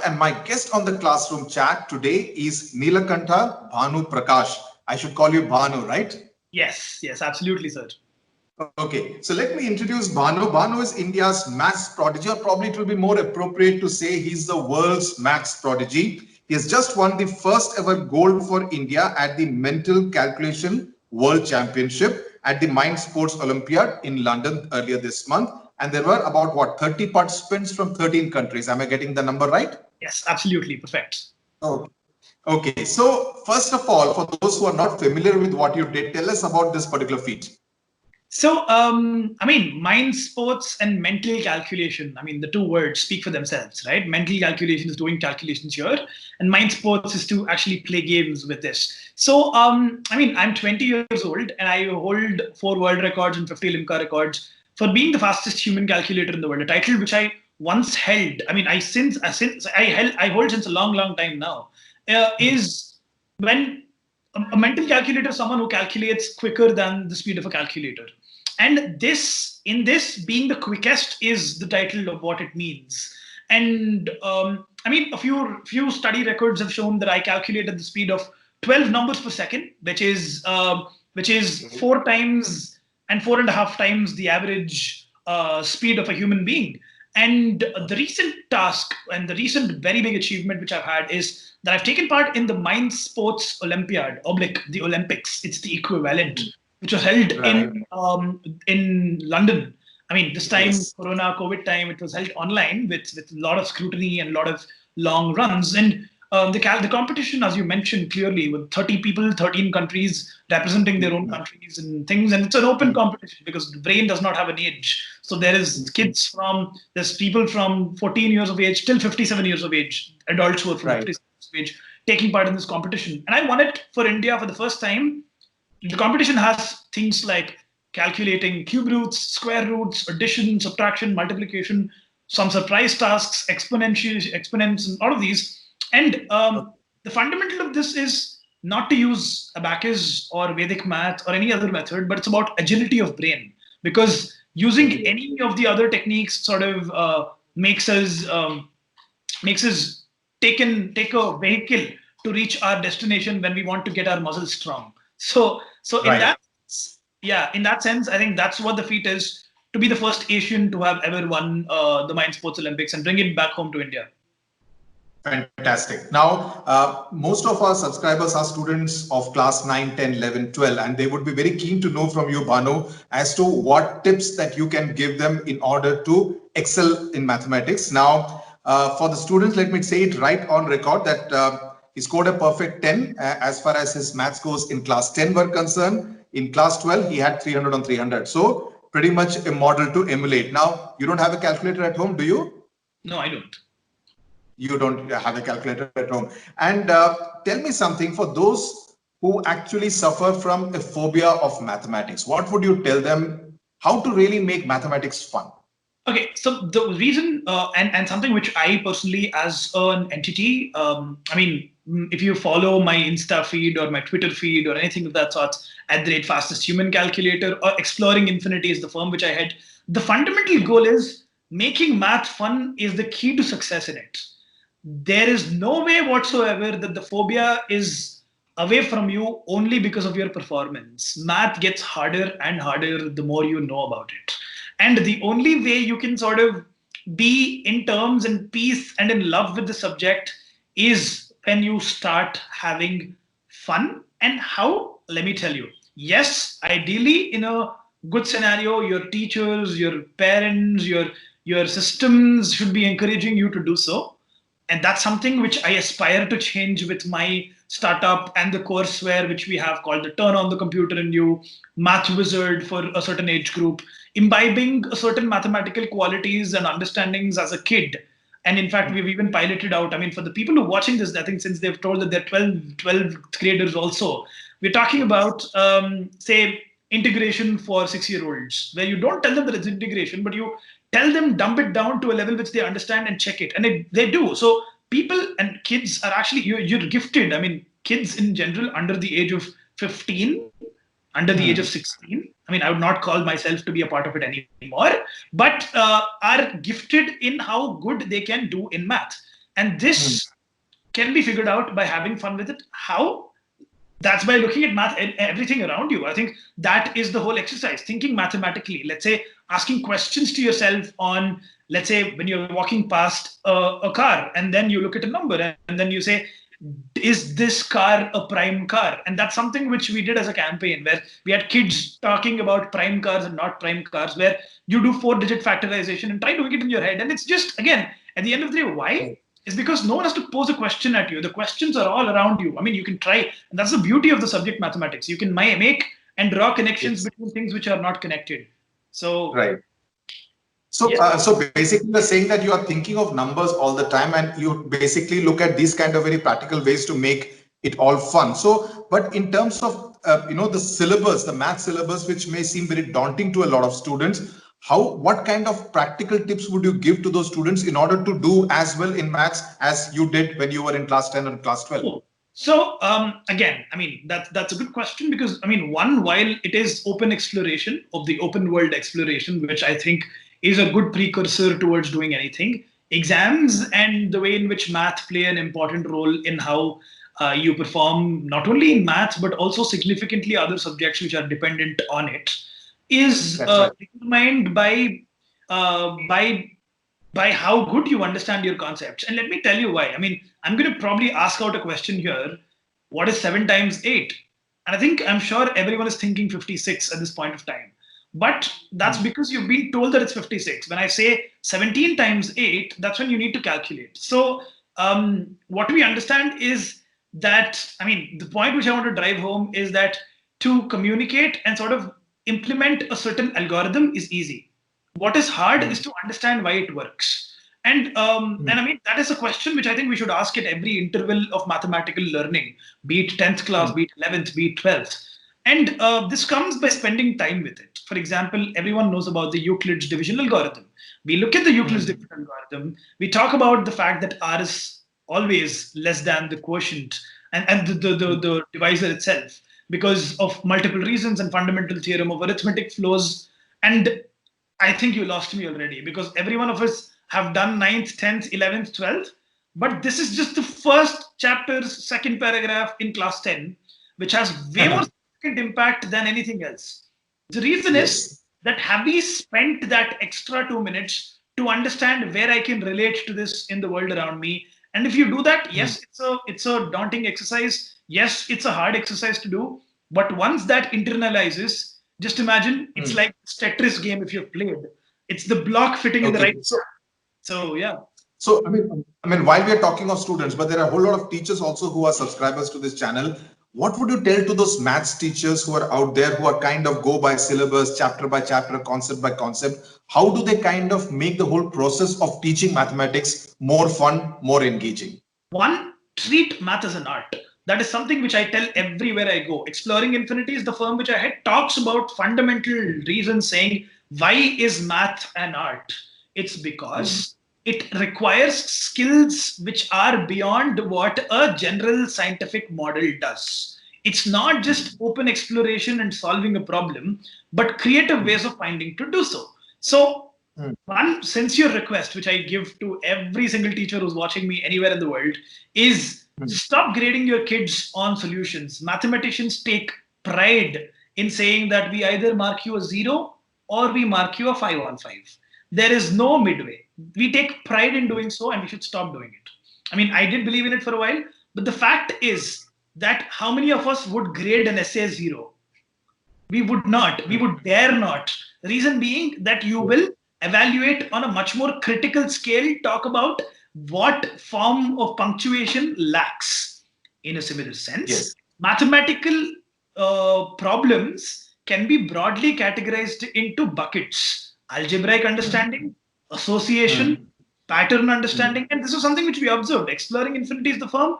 and my guest on the classroom chat today is Neelakantha Bhanu Prakash. I should call you Bhanu, right? Yes, absolutely, sir. Okay, so let me introduce Bhanu. Bhanu is India's maths prodigy, or probably it will be more appropriate to say he's the world's maths prodigy. He has just won the first ever gold for India at the Mental Calculation World Championship at the Mind Sports Olympiad in London earlier this month. And there were about, 30 participants from 13 countries. Am I getting the number right? Yes, absolutely. Perfect. Okay. Okay, so first of all, for those who are not familiar with what you did, tell us about this particular feat. So, mind sports and mental calculation, the two words speak for themselves, right? Mental calculation is doing calculations here, and mind sports is to actually play games with this. So, I'm 20 years old and I hold 4 world records and 50 Limca records for being the fastest human calculator in the world, a title which I once held. I hold since a long, long time now, is when a mental calculator is someone who calculates quicker than the speed of a calculator. And this being the quickest is the title of what it means. And a few study records have shown that I calculate at the speed of 12 numbers per second, which is 4 times and 4.5 times the average speed of a human being. And the recent task and the recent very big achievement which I've had is that I've taken part in the Mind Sports Olympiad, the Olympics. It's the equivalent, which was held in London. This time, yes. Corona, COVID time, it was held online with a lot of scrutiny and a lot of long runs. And the competition, as you mentioned clearly, with 30 people, 13 countries representing their own countries and things. And it's an open competition because the brain does not have an age. So there's people from 14 years of age till 57 years of age, adults who are from 57 years of age, taking part in this competition. And I won it for India for the first time. The competition has things like calculating cube roots, square roots, addition, subtraction, multiplication, some surprise tasks, exponents, and all of these. And the fundamental of this is not to use abacus or Vedic math or any other method, but it's about agility of brain. Because using any of the other techniques sort of makes us take a vehicle to reach our destination when we want to get our muscles strong. So in that sense, I think that's what the feat is, to be the first Asian to have ever won the Mind Sports Olympics and bring it back home to India. Fantastic. Now, most of our subscribers are students of class 9, 10, 11, 12, and they would be very keen to know from you, Bhanu, as to what tips that you can give them in order to excel in mathematics. Now, for the students, let me say it right on record that he scored a perfect 10 as far as his math scores in class 10 were concerned. In class 12, he had 300 on 300. So pretty much a model to emulate. Now, you don't have a calculator at home, do you? No, I don't. You don't have a calculator at home. And tell me something, for those who actually suffer from a phobia of mathematics, what would you tell them how to really make mathematics fun? Okay, so the reason and something which I personally, as an entity, if you follow my Insta feed or my Twitter feed or anything of that sort, at the rate Fastest Human Calculator or Exploring Infinity is the firm which I head. The fundamental goal is making math fun is the key to success in it. There is no way whatsoever that the phobia is away from you only because of your performance. Math gets harder and harder the more you know about it. And the only way you can sort of be in terms and peace and in love with the subject is when you start having fun. And how? Let me tell you. Yes, ideally, in a good scenario, your teachers, your parents, your systems should be encouraging you to do so. And that's something which I aspire to change with my startup and the courseware which we have called the Turn on the Computer in You, Math Wizard for a certain age group, imbibing certain mathematical qualities and understandings as a kid. And in fact, we've even piloted out, for the people who are watching this, I think since they've told that they're 12th graders also, we're talking about, say, integration for 6-year-olds, where you don't tell them that it's integration, but you tell them, dump it down to a level which they understand and check it. And they do. So people and kids are actually, you're gifted. Kids in general under the age of 15, under the age of 16. I would not call myself to be a part of it anymore, but are gifted in how good they can do in math. And this can be figured out by having fun with it. How? That's by looking at math and everything around you. I think that is the whole exercise, thinking mathematically. Let's say asking questions to yourself on, let's say, when you're walking past a car and then you look at a number and then you say, is this car a prime car? And that's something which we did as a campaign where we had kids talking about prime cars and not prime cars, where you do 4-digit factorization and try doing it in your head. And it's just, again, at the end of the day, why? It's because no one has to pose a question at you. The questions are all around you. I mean, you can try, and that's the beauty of the subject mathematics. You can make and draw connections between things which are not connected. So, right. So, so basically, you're saying that you are thinking of numbers all the time, and you basically look at these kind of very practical ways to make it all fun. So, but in terms of the syllabus, the math syllabus, which may seem very daunting to a lot of students, what kind of practical tips would you give to those students in order to do as well in maths as you did when you were in class 10 or class 12? So again, I mean, that's a good question, because I mean, while it is open exploration of the open world exploration, which I think is a good precursor towards doing anything, exams and the way in which math play an important role in how you perform, not only in math, but also significantly other subjects which are dependent on it, is determined by how good you understand your concepts. And let me tell you why. I mean, I'm going to probably ask out a question here. What is 7 times 8? And I'm sure everyone is thinking 56 at this point of time. But that's because you've been told that it's 56. When I say 17 times 8, that's when you need to calculate. So what we understand is that, I mean, the point which I want to drive home is that to communicate and sort of implement a certain algorithm is easy. What is hard is to understand why it works. And I mean, that is a question which I think we should ask at every interval of mathematical learning, be it 10th class, be it 11th, be it 12th. And this comes by spending time with it. For example, everyone knows about the Euclid's division algorithm. We look at the Euclid's division algorithm. We talk about the fact that R is always less than the quotient and the divisor itself, because of multiple reasons and fundamental theorem of arithmetic flows. And I think you lost me already, because every one of us have done 9th, 10th, 11th, 12th. But this is just the first chapter's second paragraph in class 10, which has way more significant impact than anything else. The reason is that have we spent that extra 2 minutes to understand where I can relate to this in the world around me? And if you do that, yes, it's a daunting exercise. Yes, it's a hard exercise to do. But once that internalizes, just imagine it's like Tetris game if you've played. It's the block fitting in the right. So yeah. So I mean, while we are talking of students, but there are a whole lot of teachers also who are subscribers to this channel. What would you tell to those maths teachers who are out there, who are kind of go by syllabus, chapter by chapter, concept by concept? How do they kind of make the whole process of teaching mathematics more fun, more engaging? One, treat math as an art. That is something which I tell everywhere I go. Exploring Infinity is the firm which I head talks about fundamental reasons, saying, why is math an art? It's because it requires skills which are beyond what a general scientific model does. It's not just open exploration and solving a problem, but creative ways of finding to do so. So one sincere request which I give to every single teacher who's watching me anywhere in the world is stop grading your kids on solutions. Mathematicians take pride in saying that we either mark you a 0 or we mark you a 5 on 5. There is no midway. We take pride in doing so, and we should stop doing it. I mean, I did believe in it for a while, but the fact is that how many of us would grade an essay 0? We would not. We would dare not. The reason being that you will evaluate on a much more critical scale, talk about what form of punctuation lacks. In a similar sense, mathematical problems can be broadly categorized into buckets: algebraic understanding, association, pattern understanding. And this is something which we observed. Exploring Infinity is the firm.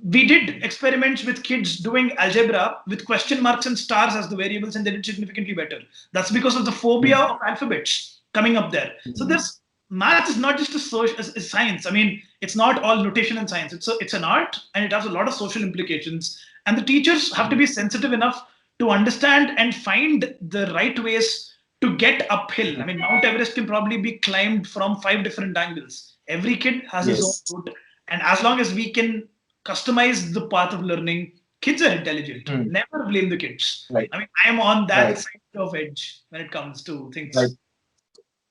We did experiments with kids doing algebra with question marks and stars as the variables, and they did significantly better. That's because of the phobia of alphabets coming up there. So this math is not just a science. I mean, it's not all notation and science. It's an art, and it has a lot of social implications. And the teachers have to be sensitive enough to understand and find the right ways to get uphill. I mean, Mount Everest can probably be climbed from 5 different angles. Every kid has his own route. And as long as we can customize the path of learning, kids are intelligent. Never blame the kids. Right. I mean, I am on that side of edge when it comes to things. Right.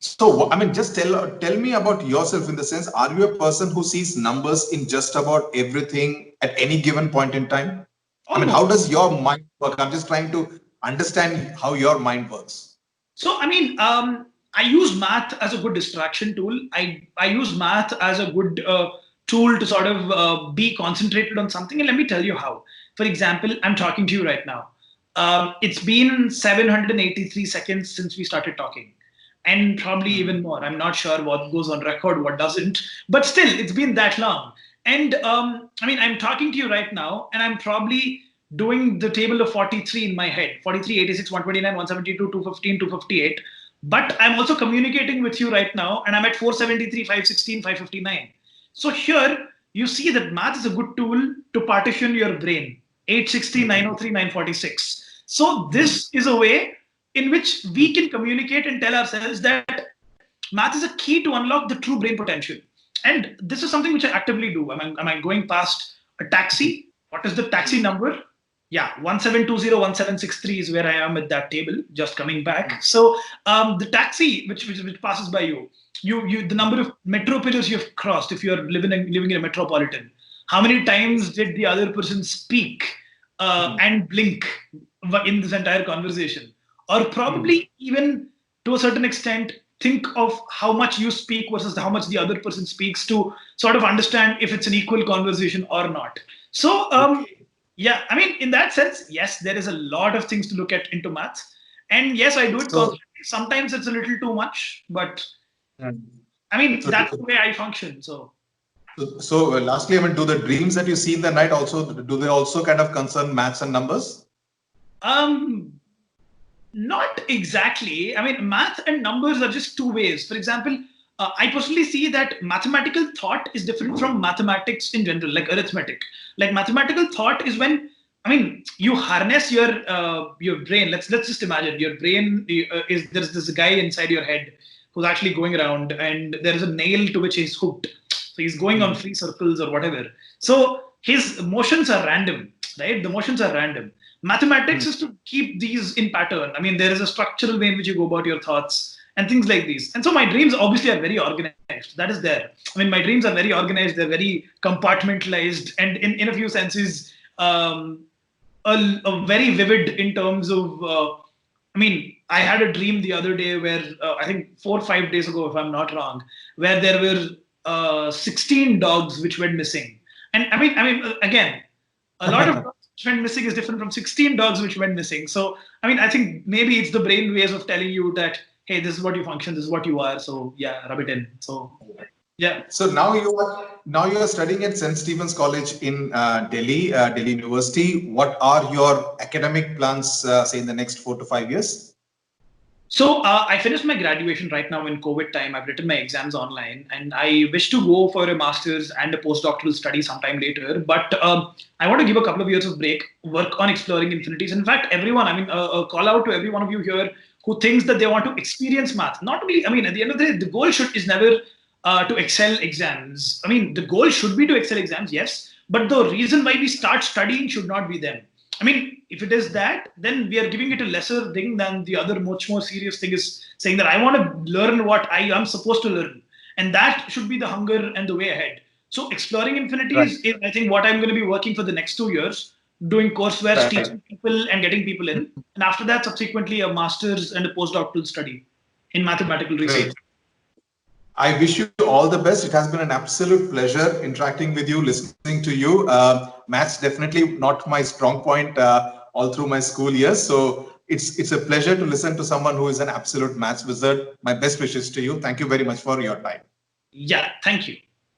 So, I mean, just tell me about yourself in the sense, are you a person who sees numbers in just about everything at any given point in time? I mean, how does your mind work? I'm just trying to understand how your mind works. So, I mean, I use math as a good distraction tool. I use math as a good tool to sort of be concentrated on something. And let me tell you how. For example, I'm talking to you right now. It's been 783 seconds since we started talking. And probably even more. I'm not sure what goes on record, what doesn't. But still, it's been that long. And I mean, I'm talking to you right now, and I'm probably doing the table of 43 in my head: 43, 86, 129, 172, 215, 258. But I'm also communicating with you right now, and I'm at 473, 516, 559. So here you see that math is a good tool to partition your brain: 860, 903, 946. So this is a way in which we can communicate and tell ourselves that math is a key to unlock the true brain potential. And this is something which I actively do. Am I going past a taxi? What is the taxi number? Yeah, 17201763 is where I am at that table, just coming back. So the taxi which passes by you, the number of metro pillars you've crossed if you're living in a metropolitan. How many times did the other person speak and blink in this entire conversation? Or probably even to a certain extent, think of how much you speak versus how much the other person speaks to sort of understand if it's an equal conversation or not. So, yeah, I mean, in that sense, yes, there is a lot of things to look at into maths. And yes, I do it constantly. Sometimes it's a little too much, but I mean, that's the way I function. So lastly, I mean, do the dreams that you see in the night also, do they also kind of concern maths and numbers? Not exactly. I mean, math and numbers are just two ways. For example, I personally see that mathematical thought is different from mathematics in general, like arithmetic. Like mathematical thought is when, I mean, you harness your brain. Let's just imagine your brain there's this guy inside your head who's actually going around, and there is a nail to which he's hooked. So he's going on free circles or whatever. So his motions are random, right? The motions are random. Mathematics is to keep these in pattern. I mean, there is a structural way in which you go about your thoughts and things like these. And so my dreams obviously are very organized. That is there. I mean, my dreams are very organized. They're very compartmentalized, and in a few senses, a very vivid in terms of, I mean, I had a dream the other day where I think 4 or 5 days ago, if I'm not wrong, where there were 16 dogs which went missing. And I mean, again, a lot of dogs which went missing is different from 16 dogs which went missing. So, I mean, I think maybe it's the brain ways of telling you that, hey, this is what you function, this is what you are. So, yeah, rub it in. So, yeah. So now you are studying at St. Stephen's College in Delhi, Delhi University. What are your academic plans, say, in the next 4 to 5 years? So I finished my graduation right now in COVID time. I've written my exams online, and I wish to go for a master's and a postdoctoral study sometime later. But I want to give a couple of years of break, work on exploring infinities. In fact, everyone, I mean, a call out to every one of you here who thinks that they want to experience math. Not only, I mean, at the end of the day, the goal is never to excel exams. I mean, the goal should be to excel exams, yes. But the reason why we start studying should not be them. I mean, if it is that, then we are giving it a lesser thing than the other much more serious thing is saying that I want to learn what I am supposed to learn. And that should be the hunger and the way ahead. So exploring infinities is, I think, what I'm going to be working for the next 2 years, doing courseware, teaching people and getting people in. And after that, subsequently, a master's and a postdoctoral study in mathematical research. I wish you all the best. It has been an absolute pleasure interacting with you, listening to you. Maths definitely not my strong point all through my school years. So it's a pleasure to listen to someone who is an absolute maths wizard. My best wishes to you. Thank you very much for your time. Yeah, thank you.